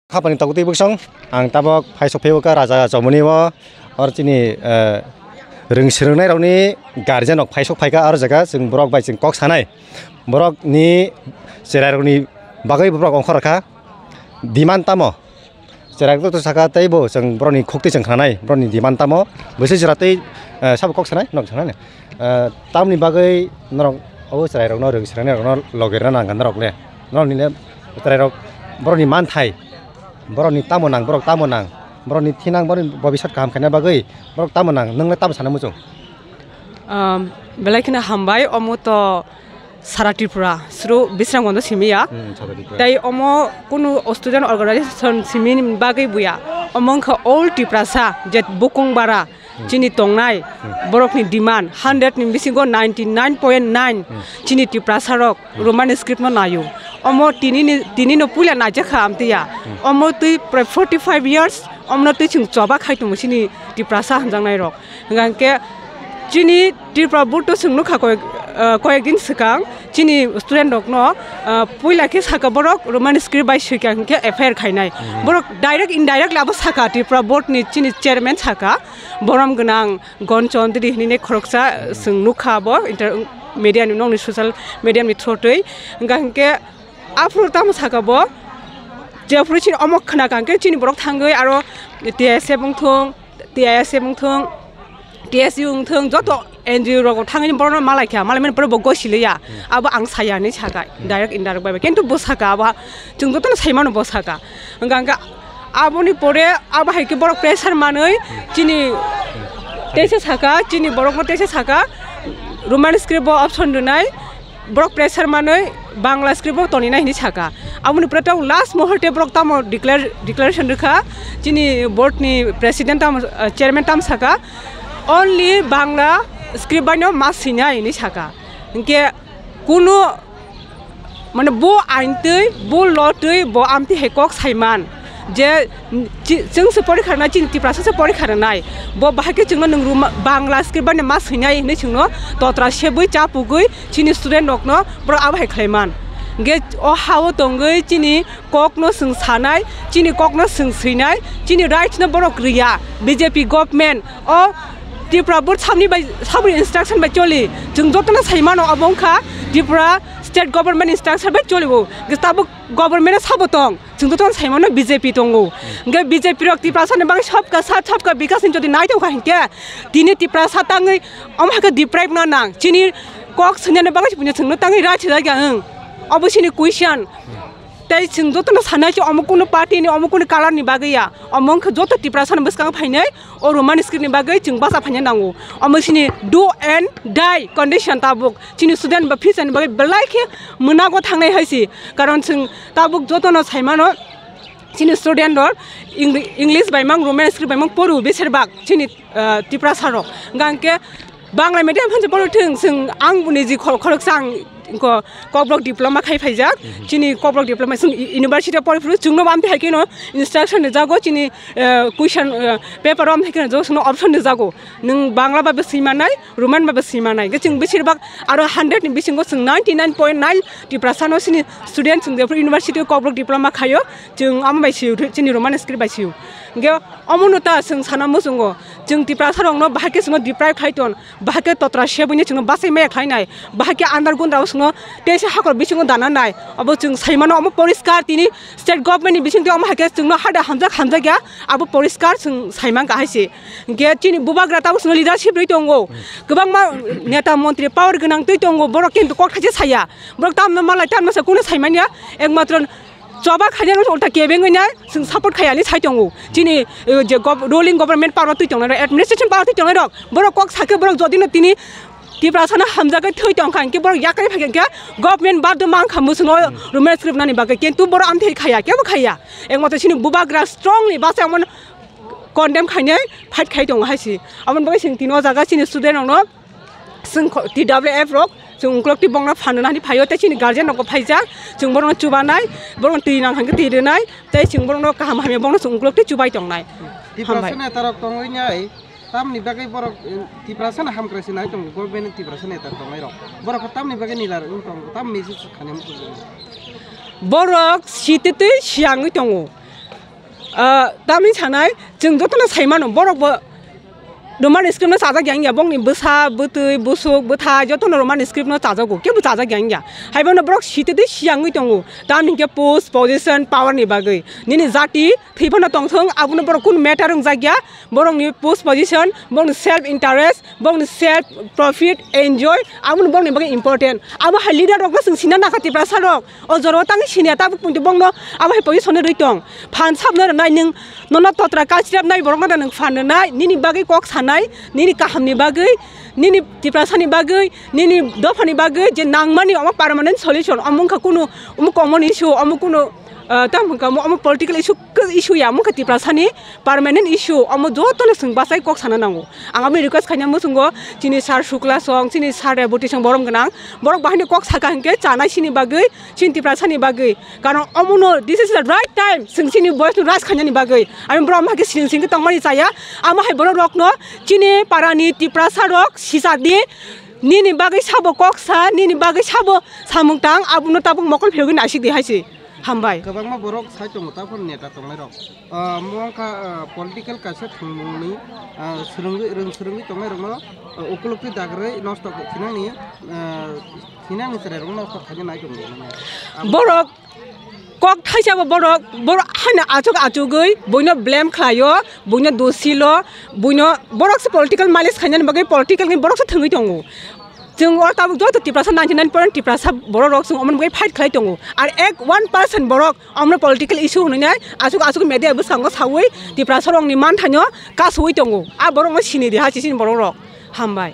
Kapan itu busong, ang tabok paisok peu ka raja jomuni wo, or cini ring sirunai rauni garjan ok paisok paika or jaga jeng borok bai jeng kok sanai, borok ni serai rauni bagai borok ongkor ka, diman tamo, serai itu saka tai bo jeng borok ni kokti jeng kanai, borok ni diman tamo, besi jeratai sab kok sanai, nok sanai, tam ni bagai norong, oh serai rok ring sirunai rok logeran angkan rok le, norong ni le serai rok borok ni mantai. Borok ni tamonang, borok tamonang, borok ni tinang, borok babisat kaham kena bagai, borok tamonang, neng le tam sana muncung. Belai kena hambai, omo to Sarati-pura, seru bisrang kondo simi ya. Tapi omo kuno student organization simi ni bagai buya, omong ke all Tripura jet bukung bara, cini tongnai, borok ni demand 100 ni bisingo 99.9, cini Tripura rok, Roman script no nayu. Omo tini no pula naja kham tiya. Omo tu 45 years, omo tu chung coba khai tu musini Tripura hanjang nai rok. Ngan ke cini Tripura buto chung no kha koyek din sekang, cini student rok no pula ke saka borok Roman script bai sekang ke affair khai nai. Borok direct indirect labo saka Tripura board ni cini chairman saka, boram genang gon chondri ni ne khoroksa chung no kha bo inter media ni nong ni social media ni thotoi ngan ke Afro tamu saka bo, jauh cini omok kena kangke cini borok tanggai aro TSC bungtung, TSU bungtung, joto NGO rok tanggai ni borok malai kia, malai mana borok bogo sile ya, abo ang saya ni saka, direct indirect baik, kentu bos saka abo, cung joto na saya mana bos saka, enggak abo ni pore, abo hai ke borok pressure manoi, cini TSC saka, cini borok mo TSC saka, Roman script bo option dunai. Borok pressure manoi Bangla script bo toni na hini saka. Amuni pratau last mohorte borok tamo declaration rekha. Cini board ni president tam chairman tam saka. Only Bangla script bano mas sinya ini saka. Inke kuno mana bo aintui, bo lotui, bo amti hekok saiman. Je jeng sepori karena cini Tripura sepori karena bo bahake jengno neng rumah Bangla script bane mas hinyai ini jengno totra sebui capugui cini student rokno bro abah klaiman ge o hawo tonggui cini kokno seng sanai cini kokno seng sinai cini right na borok ria BJP government o Tripura board samni by sabri instruction by choli jeng jotna saimano abongka Tripura state government instruction by choli go gestabo government sabotong jeng jotna saimano BJP tongo ge BJP rok Tripura sane bang sabka bikas in jodi nai to khanke dini Tripura satangai amhaka deprive na nang chini kok sene bang punya jeng tangai ra chira ga obosini question tai jeng jotna sanai cho amukuno party ni amukuno color ni bagaya among kha jota Tripura sane baskang phainai o Roman script ni bagai jeng basa phanya nangu amosini do and die condition tabuk chini student ba fees and bagai belai ke munago thangnai haisi karon jeng tabuk jotna saimano chini student or English by mang Roman script by mang poru beserbak chini Tripura sarok gangke Bangla medium phanse poru thing sing ang buni ji khorok sang ko kobrok diploma khai phaijak chini kobrok diploma sing university pori fru chungno bam thai kino instruction ne jago chini question paper am thai kino jo sno option ne jago nung Bangla ba simanai Roman ba simanai ge ching beshirbak aro 100 ni bisingo sing 99.9 Tripura sano sini student sing the university kobrok diploma khayo chung am bai siu chini Roman script bai siu ge amunota sing sana musungo chung Tripura sarong no bahake sno deprive khaiton bahake totra sebuni chung basai me khainai bahake underground raus no tese hakor bisingo dana nai abo chung saimano amo poriskar tini state government ni bising amo hake chung no hada hamja ga abo poriskar chung saimang ka haisi ge chini bubagra ta usno leadership roi tongo gobang ma neta mantri power gonang tui tongo borok kintu kok thaje saya borok tam no malai tan masa kuno saimania ekmatron coba khajang ulta kebeng nya sing support khayani sai tongo chini je ruling government power tui tongo administration power tui tongo rok borok kok sake borok jodi no tini Tripura sana hamza ke thui tong kan ke borok yakai phagen ke government bad mang khamusno Roman script nani bagai kentu borok am thei khaya ke bo khaya ekmato chini bubagra strongly basa amon condemn khaine fight khai tong haisi amon bagai sing tino jaga chini student no sing TWF rok chung klok ti bongna phanna ni phayo te chini guardian ko phaija chung borong chubanai borong ti nang hangke ti denai te chung borong no kaham hame bongna chung klok ti chubai tongnai Tripura sana tarok tongoi nyai tam ni bagai borok Tripura sana ham kresi nai tong government Tripura sana tar tongoi rok borok tam ni bagai nilar tam mesi khane borok sitete siang tongo तामनि सानाय जों जतन साइमानो बरकबो Roman script ना चाजा गैया बंगनि बसा बतै बसुक बथा जतन Roman script ना चाजा गो केबो चाजा गैया हाइबनो ब्रक सिते सियांगै दङ तामनि के पोस्ट पोजीशन पावर नि बागै निनि जाति थैफोना तंथों आबुनो बरक कुन मैटर रं जागिया बरकनि पोस्ट पोजीशन बंगनि सेल्फ इंटरेस्ट बंगनि सेल्फ प्रॉफिट एन्जॉय आबुनो बंगनि बागै इम्पोर्टेंट आबो हाइ लीडर रक जों सिना नाखाति प्रासारक अ जरो तांनि सिनिया ताबो पुंति बंगनो आबो हाइ पोजीशन रैतं फान साबनो नाय नों नना तत्रा कालचिराब नाय बरक ना नों फान नाय निनि बागै कक निनि काहामनि बागै निनि तिप्रासानि बागै निनि दफानि बागै जे नांमानि अमा पार्मानेंट सल्यूशन अमुखा कुनु अमु कमन इशू अमु कुनु तामका अमु पॉलिटिकल इशू या अमु तिप्रासानि पार्मानेंट इशू अमु जतन जों बासाय कक साना नांगौ आं आबो रिक्वेस्ट खायना मुसुंगो चिनि सार शुक्ला सं चिनि सार रेबुटी सं बरम गनां बरक बाहायनि कक साका हंके चानाय सिनि बागै चिनि तिप्रासानि बागै कारण अमुनो this is the right time जों चिनि बयस राज खायनानि बागै आं ब्रह्म हाके सिन सिंके तंमानि जाया आमा हाय बर रकनो चिनि पारानि तिप्रासा रक सिसादि निनि बागै साबो कक सा निनि बागै साबो सामुंतां आबुनो ताबुक मकल फेगै नासि देहायसि हामबाय गोबांमा बरक साइट मुताफोर नेता तंनाय रक मुंखा पॉलिटिकल कासे थुंमुंनि रोंसोरोंनि तंनाय रकनो उकुलुक्ति दागरै नष्ट थिनांनि सरे रक नष्ट खायनो नाय दं बरक कक थाइसाबो बरक हाना आचुगै बयनो ब्लेम खायो बयनो दोसिलो बयनो बरकसो पॉलिटिकल मालिस खायनानि बागै पॉलिटिकल बरकसो थंगै दङ जों अरताबो जत तिप्रासा 99% तिप्रासा बरक रक जों अमन बागै फाइट खालाय दङ आरो 1% बरक अमन पॉलिटिकल इशू होननाय आचुग मेडियाबो सांगो सावै तिप्रासा रंनि मान थानो कासवै दङ आ बरक सिनि देहा सिनि बरक रक हामबाय